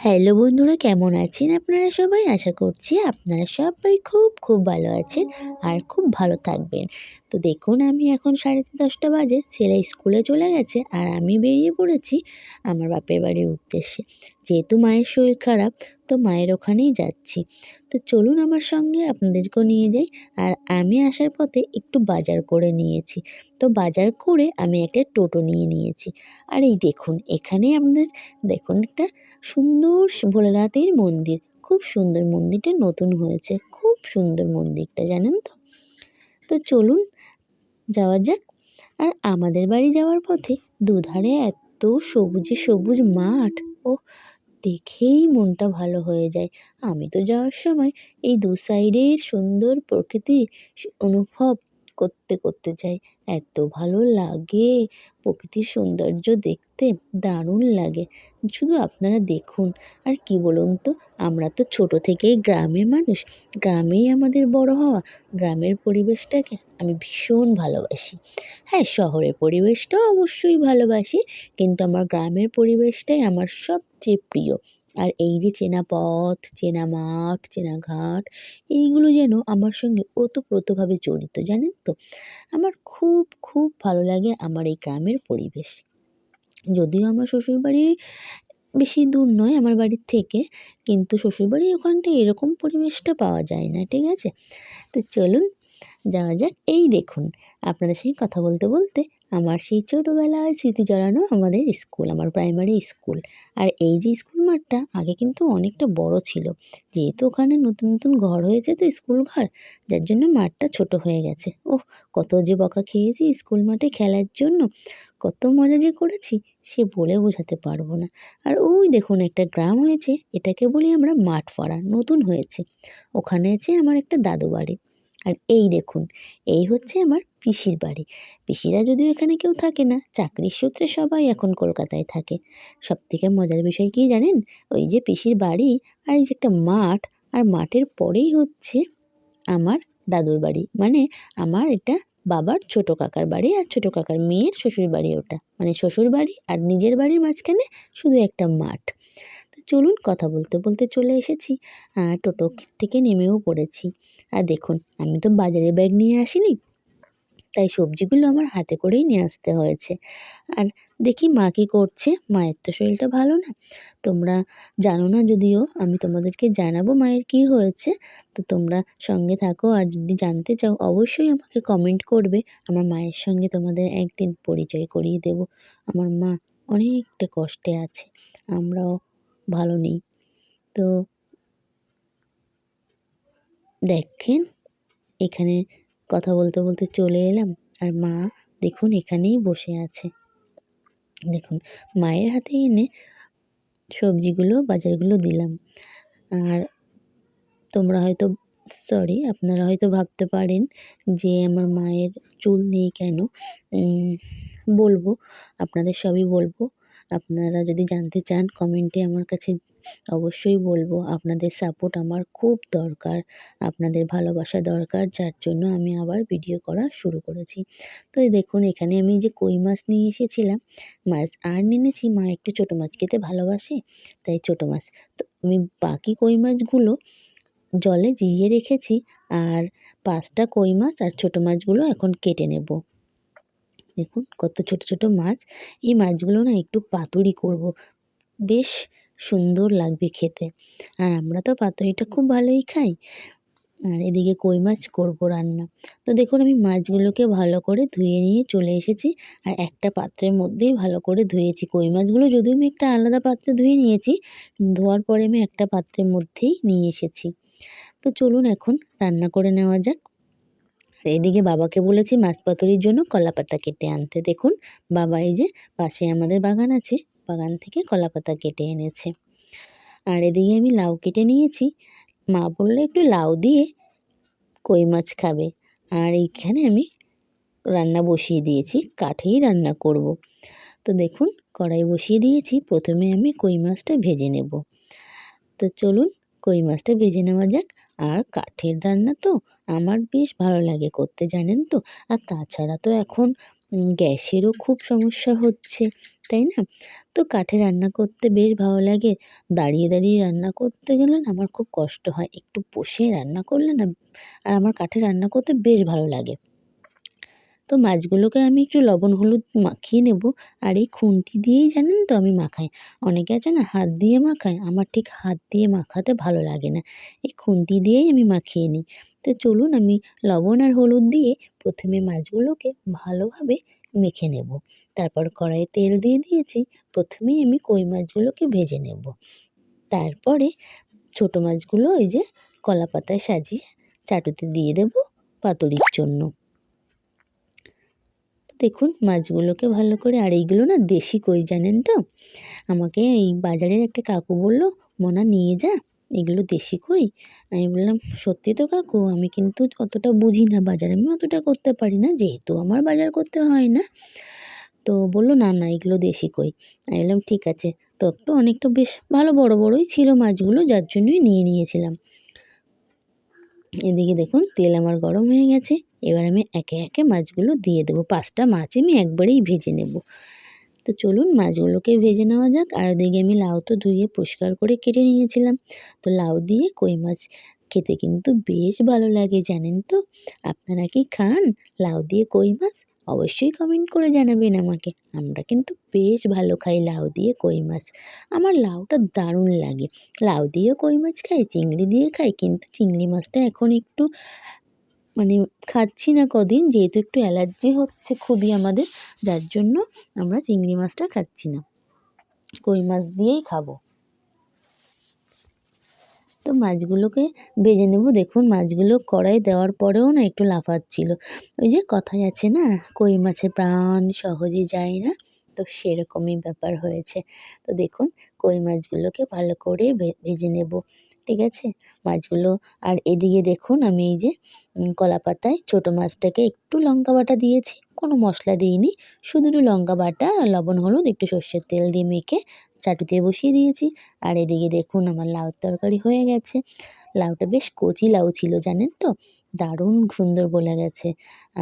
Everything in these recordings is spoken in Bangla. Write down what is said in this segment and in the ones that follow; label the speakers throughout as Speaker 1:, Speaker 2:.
Speaker 1: হ্যালো বন্ধুরা, কেমন আছেন আপনারা সবাই? আশা করছি আপনারা সবাই খুব ভালো আছেন আর খুব ভালো থাকবেন। তো দেখুন, আমি এখন 10:30 বাজে, ছেলে স্কুলে চলে গেছে আর আমি বেরিয়ে পড়েছি আমার বাপের বাড়ির উদ্দেশ্যে। যেহেতু মায়ের শরীর খারাপ, তো মায়ের ওখানেই যাচ্ছি। তো চলুন আমার সঙ্গে, আপনাদেরকেও নিয়ে যাই। আর আমি আসার পথে একটু বাজার করে নিয়েছি। তো বাজার করে আমি একটা টোটো নিয়ে নিয়েছি। আর এই দেখুন, এখানে আমাদের দেখুন একটা সুন্দর ভোলানাথের মন্দির। খুব সুন্দর, মন্দিরটা নতুন হয়েছে। খুব সুন্দর মন্দিরটা, জানেন তো? তো চলুন যাওয়া যাক। আর আমাদের বাড়ি যাওয়ার পথে দুধারে এত সবুজে সবুজ মাঠ, ওহ! দেখেই মনটা ভালো হয়ে যায়। আমি তো যাওয়ার সময় এই দু সাইডের সুন্দর প্রকৃতি অনুভব করতে যাই। এত ভালো লাগে, প্রকৃতির সৌন্দর্য দেখতে দারুণ লাগে। শুধু আপনারা দেখুন। আর কি বলুন তো, আমরা তো ছোট থেকেই গ্রামের মানুষ, গ্রামেই আমাদের বড় হওয়া। গ্রামের পরিবেশটাকে আমি ভীষণ ভালোবাসি। হ্যাঁ, শহরের পরিবেশটাও অবশ্যই ভালোবাসি, কিন্তু আমার গ্রামের পরিবেশটাই আমার সবচেয়ে প্রিয়। আর এই যে চেনা পথ, চেনা মাঠ, চেনা ঘাট, এইগুলো যেন আমার সঙ্গে ওতপ্রোতভাবে জড়িত, জানেন তো? আমার খুব ভালো লাগে আমার এই গ্রামের পরিবেশ। যদিও আমার শ্বশুরবাড়ি বেশি দূর নয় আমার বাড়ির থেকে, কিন্তু শ্বশুরবাড়ির ওখানটায় এরকম পরিবেশটা পাওয়া যায় না, ঠিক আছে? তো চলুন যাওয়া যাক। এই দেখুন, আপনাদের সঙ্গে কথা বলতে আমার সেই ছোটোবেলায় স্মৃতি জড়ানো আমাদের স্কুল, আমার প্রাইমারি স্কুল। আর এই যে স্কুল মাঠটা আগে কিন্তু অনেকটা বড় ছিল। যেহেতু ওখানে নতুন ঘর হয়েছে, তো স্কুল ঘর, যার জন্য মাঠটা ছোট হয়ে গেছে। ওহ! কত যে বকা খেয়েছি স্কুল মাঠে খেলার জন্য, কত মজা যে করেছি সে বলে বোঝাতে পারবো না। আর ওই দেখুন, একটা গ্রাম হয়েছে, এটাকে বলি আমরা মাঠপাড়া, নতুন হয়েছে। ওখানে আছে আমার একটা দাদু বাড়ি। আর এই দেখুন, এই হচ্ছে আমার পিসির বাড়ি। পিসিরা যদিও এখানে কেউ থাকে না, চাকরির সূত্রে সবাই এখন কলকাতায় থাকে। সবথেকে মজার বিষয় কী জানেন? ওই যে পিসির বাড়ি, আর এই যে একটা মাঠ, আর মাঠের পরেই হচ্ছে আমার দাদুর বাড়ি। মানে আমার এটা বাবার ছোট কাকার বাড়ি, আর ছোট কাকার মেয়ের শ্বশুর বাড়ি ওটা। মানে শ্বশুর বাড়ি আর নিজের বাড়ির মাঝখানে শুধু একটা মাঠ। তো চলুন, কথা বলতে চলে এসেছি। টোটো থেকে নেমেও পড়েছি। আর দেখুন, আমি তো বাজারে ব্যাগ নিয়ে আসিনি, তাই সবজিগুলো আমার হাতে করেই নিয়ে আসতে হয়েছে। আর দেখি মা কী করছে। মায়ের তো শরীরটা ভালো না। তোমরা জানো না যদিও, আমি তোমাদেরকে জানাবো মায়ের কী হয়েছে। তো তোমরা সঙ্গে থাকো, আর যদি জানতে চাও অবশ্যই আমাকে কমেন্ট করবে। আমার মায়ের সঙ্গে তোমাদের একদিন পরিচয় করিয়ে দেব। আমার মা অনেকটা কষ্টে আছে, আমরাও ভালো নেই। তো দেখেন, এখানে কথা বলতে চলে এলাম। আর মা দেখুন এখানেই বসে আছে। দেখুন, মায়ের হাতে এনে সবজিগুলো, বাজারগুলো দিলাম। আর তোমরা হয়তো, সরি, আপনারা হয়তো ভাবতে পারেন যে আমার মায়ের চুল নেই কেন? উম বলবো, আপনাদের সবই বলবো। আপনারা যদি জানতে চান কমেন্টে আমার কাছে অবশ্যই বলবো। আপনাদের সাপোর্ট আমার খুব দরকার, আপনাদের ভালোবাসা দরকার, যার জন্য আমি আবার ভিডিও করা শুরু করেছি। তো এই দেখুন, এখানে আমি যে কই মাছ নিয়ে এসেছিলাম, মাছ আর এনেছি, মা একটু ছোটো মাছ খেতে ভালোবাসে, তাই ছোটো মাছ। তো আমি বাকি কই মাছগুলো জলে জিইয়ে রেখেছি। আর ৫ টা কই মাছ আর ছোটো মাছগুলো এখন কেটে নেব। দেখুন কত ছোট মাছ। এই মাছগুলো না একটু পাতুরি করব, বেশ সুন্দর লাগবে খেতে। আর আমরা তো পাতুরিটা খুব ভালোই খাই। আর এদিকে কই মাছ করব রান্না। তো দেখুন, আমি মাছগুলোকে ভালো করে ধুয়ে নিয়ে চলে এসেছি। আর একটা পাত্রের মধ্যেই ভালো করে ধুয়েছি কই মাছগুলো, যদিও আমি একটা আলাদা পাত্রে ধুয়ে নিয়েছি, ধোয়ার পরে আমি একটা পাত্রের মধ্যেই নিয়ে এসেছি। তো চলুন এখন রান্না করে নেওয়া যাক। আর এদিকে বাবাকে বলেছি মাছ পাতুরির জন্য কলাপাতা কেটে আনতে। দেখুন, বাবা এই যে পাশে আমাদের বাগান আছে, বাগান থেকে কলাপাতা কেটে এনেছে। আর এদিকে আমি লাউ কেটে নিয়েছি। মা বলল একটু লাউ দিয়ে কই মাছ খাবে। আর এইখানে আমি রান্না বসিয়ে দিয়েছি, কাঠেই রান্না করব। তো দেখুন, কড়াই বসিয়ে দিয়েছি। প্রথমে আমি কই মাছটা ভেজে নেব। তো চলুন কই মাছটা ভেজে নেওয়া যাক। আর কাঠের রান্না তো আমার বেশ ভালো লাগে করতে, জানেন তো? আর তাছাড়া তো এখন গ্যাসেরও খুব সমস্যা হচ্ছে, তাই না? তো কাঠে রান্না করতে বেশ ভালো লাগে। দাঁড়িয়ে, দাঁড়িয়ে রান্না করতে গেলে না আমার খুব কষ্ট হয়। একটু বসে রান্না করলে না আর আমার কাঠে রান্না করতে বেশ ভালো লাগে। তো মাছগুলোকে আমি একটু লবণ হলুদ মাখিয়ে নেব। আর এই খুন্তি দিয়েই জানেন তো আমি মাখাই। অনেকে আছে না হাত দিয়ে মাখায়, আমার ঠিক হাত দিয়ে মাখাতে ভালো লাগে না। এই খুন্তি দিয়েই আমি মাখিয়ে নিই। তো চলুন আমি লবণ আর হলুদ দিয়ে প্রথমে মাছগুলোকে ভালোভাবে মেখে নেব। তারপর কড়াইয়ে তেল দিয়ে দিয়েছি। প্রথমেই আমি কই মাছগুলোকে ভেজে নেব। তারপরে ছোট মাছগুলো এই যে কলা পাতায় সাজিয়ে চাটুতে দিয়ে দেব পাতুরির জন্য। দেখুন মাছগুলোকে ভালো করে, আর এইগুলো না দেশি কই জানেন তো? আমাকে এই বাজারের একটা কাকু বলল, "মোনা নিয়ে যা, এগুলো দেশি কই।" আমি বললাম, "সত্যি তো কাকু? আমি কিন্তু অতটা বুঝি না বাজার, আমি অতটা করতে পারি না, যেহেতু আমার বাজার করতে হয় না।" তো বলল, "না, না এগুলো দেশি কই।" আমি বললাম, "ঠিক আছে।" তো একটু অনেকটা বেশ ভালো বড় বড়ই ছিল মাছগুলো, যার জন্যই নিয়ে নিয়েছিলাম। এদিকে দেখুন তেল আমার গরম হয়ে গেছে। এবার আমি একে, একে মাছগুলো দিয়ে দেবো। ৫ টা মাছ আমি একবারেই ভেজে নেব। তো চলুন মাছগুলোকে ভেজে নেওয়া যাক। আর ওদিকে আমি লাউ তো ধুয়ে পরিষ্কার করে কেটে নিয়েছিলাম। তো লাউ দিয়ে কই মাছ খেতে কিন্তু বেশ ভালো লাগে জানেন তো? আপনারা কি খান লাউ দিয়ে কই মাছ? অবশ্যই কমেন্ট করে জানাবেন আমাকে। আমরা কিন্তু বেশ ভালো খাই লাউ দিয়ে কই মাছ। আমার লাউটা দারুণ লাগে। লাউ দিয়েও কই মাছ খাই, চিংড়ি দিয়ে খাই। কিন্তু চিংড়ি মাছটা এখন একটু মানে খাচ্ছি না কদিন, যেহেতু একটু অ্যালার্জি হচ্ছে খুবই আমাদের, যার জন্য আমরা চিংড়ি মাছটা খাচ্ছি না। কই মাছ দিয়েই খাবো। তো মাছগুলোকে ভেজে নেব। দেখুন মাছগুলো কড়াইয়ে দেওয়ার পরেও না একটু লাফাচ্ছিল। ওই যে কথায় আছে না, কই মাছের প্রাণ সহজে যায় না, তো সেরকমই ব্যাপার হয়েছে। তো দেখুন কই মাছগুলোকে ভালো করে ভেজে নেব। ঠিক আছে? মাছগুলো, আর এদিকে দেখুন আমি এই যে কলা পাতায় ছোট মাছটাকে একটু লঙ্কা বাটা দিয়েছি। কোনো মশলা দিইনি। শুধু একটু লঙ্কা বাটা আর লবণ হলুদ একটু সর্ষের তেল দিয়ে মেখে চাটুতে বসিয়ে দিয়েছি। আর এদিকে দেখুন আমার লাউর তরকারি হয়ে গেছে। লাউটা বেশ কচি লাউ ছিল জানেন তো? দারুণ সুন্দর গলে গেছে।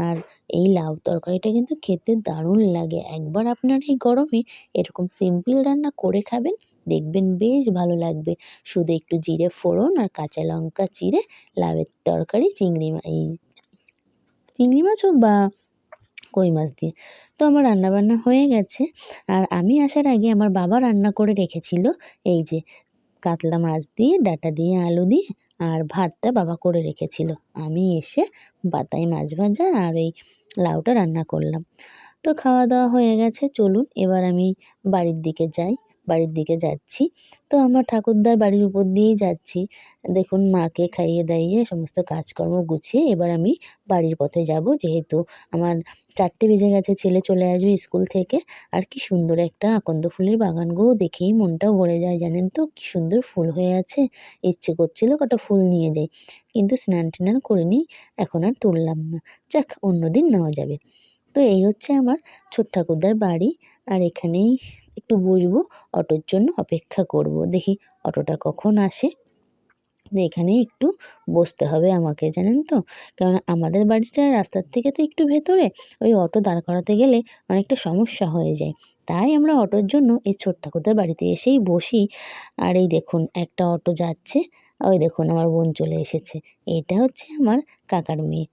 Speaker 1: আর এই লাউ তরকারিটা কিন্তু খেতে দারুণ লাগে। একবার আপনারা এই গরমে এরকম সিম্পল রান্না করে খাবেন, দেখবেন বেশ ভালো লাগবে। শুধু একটু জিরে ফোড়ন আর কাঁচা লঙ্কা চিরে লাউয়ের তরকারি চিংড়ি মাছ হোক বা কই মাছ দিয়ে। তো আমার রান্নাবান্না হয়ে গেছে। আর আমি আসার আগে আমার বাবা রান্না করে রেখেছিল এই যে কাতলা মাছ দিয়ে, ডাঁটা দিয়ে, আলু দিয়ে আর ভাতটা বাবা করে রেখেছিল। আমি এসে বাতাই মাছ ভাজা আর এই লাউটা রান্না করলাম। তো খাওয়া-দাওয়া হয়ে গেছে। চলুন এবার আমি বাড়ির দিকে যাই। বাড়ির দিকে যাচ্ছি। তো আমার ঠাকুরদার বাড়ির উপর দিয়েই যাচ্ছি। দেখুন মাকে খাইয়ে-দাইয়ে সমস্ত কাজকর্ম গুছিয়ে এবার আমি বাড়ির পথে যাব। যেহেতু আমার ৪টে বেজে গেছে, ছেলে চলে আসবে স্কুল থেকে। আর কি সুন্দর একটা আকন্দ ফুলের বাগান গো! দেখেই মনটা ভরে যায় জানেন তো? কি সুন্দর ফুল হয়ে আছে। ইচ্ছে করছিল কটা ফুল নিয়ে যাই। কিন্তু স্নান-টান করিনি, এখন আর তুললাম না। যাক অন্যদিন নেওয়া যাবে। তো এই হচ্ছে আমার ছোট ঠাকুরদার বাড়ি। আর এখানেই একটু বসবো, অটোর জন্য অপেক্ষা করব। দেখি অটোটা কখন আসে। এখানেই একটু বসতে হবে আমাকে জানেন তো? কেননা আমাদের বাড়িটা রাস্তার থেকে তো একটু ভেতরে, ওই অটো দাঁড় করাতে গেলে অনেকটা সমস্যা হয়ে যায়। তাই আমরা অটোর জন্য এই ছোট ঠাকুরদার বাড়িতে এসেই বসি। আর এই দেখুন একটা অটো যাচ্ছে। ওই দেখুন আমার বোন চলে এসেছে। এটা হচ্ছে আমার কাকার মেয়ে।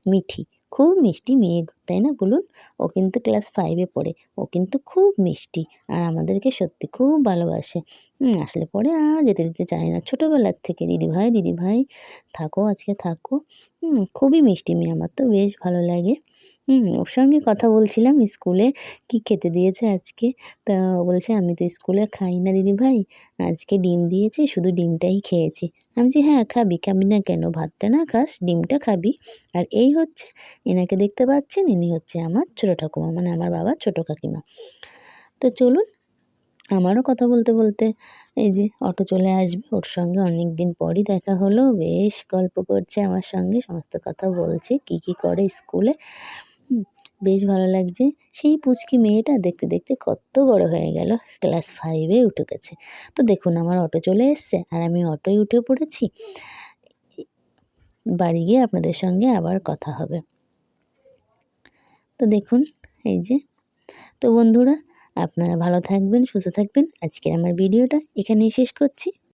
Speaker 1: মিঠি। খুব মিষ্টি মেয়ে, তাই না বলুন? ও কিন্তু ক্লাস 5 এ পড়ে। ও কিন্তু খুব মিষ্টি। আর আমাদেরকে সত্যি খুব ভালোবাসে। আসলে পরে আর যেতে দিতে চায় না। ছোটবেলার থেকে দিদিভাই, দিদিভাই থাকো আজকে থাকো। খুবই মিষ্টি মেয়ে, আমার তো বেশ ভালো লাগে। ওর সঙ্গে কথা বলছিলাম স্কুলে কি খেতে দিয়েছে আজকে। তা ও বলছে, "আমি তো স্কুলে খাই না দিদিভাই। আজকে ডিম দিয়েছে, শুধু ডিমটাই খেয়েছি।" আমি বলছি, "হ্যাঁ খাবি, খাবি না কেন? ভাতটা না খাস, ডিমটা খাবি।" আর এই হচ্ছে, এনাকে দেখতে পাচ্ছেন, ইনি হচ্ছে আমার ছোট ঠাকুমা, মানে আমার বাবার ছোট কাকিমা। তো চলুন আমারও কথা বলতে, বলতে এই যে অটো চলে আসবে। ওর সঙ্গে অনেকদিন পরই দেখা হলো। বেশ গল্প করছে আমার সঙ্গে। সমস্ত কথা বলছে, কি করে স্কুলে। হুম, বেশ ভালো লাগছে। সেই পুচকি মেয়েটা দেখতে, দেখতে কত বড় হয়ে গেল। ক্লাস 5 এ উঠে গেছে। তো দেখুন আমার অটো চলে এসছে আর আমি অটোয় উঠে পড়েছি। বাড়ি গিয়ে আপনাদের সঙ্গে আবার কথা হবে। তো দেখুন এই যে। তো বন্ধুরা আপনারা ভালো থাকবেন, সুস্থ থাকবেন। আজকের আমার ভিডিওটা এখানেই শেষ করছি।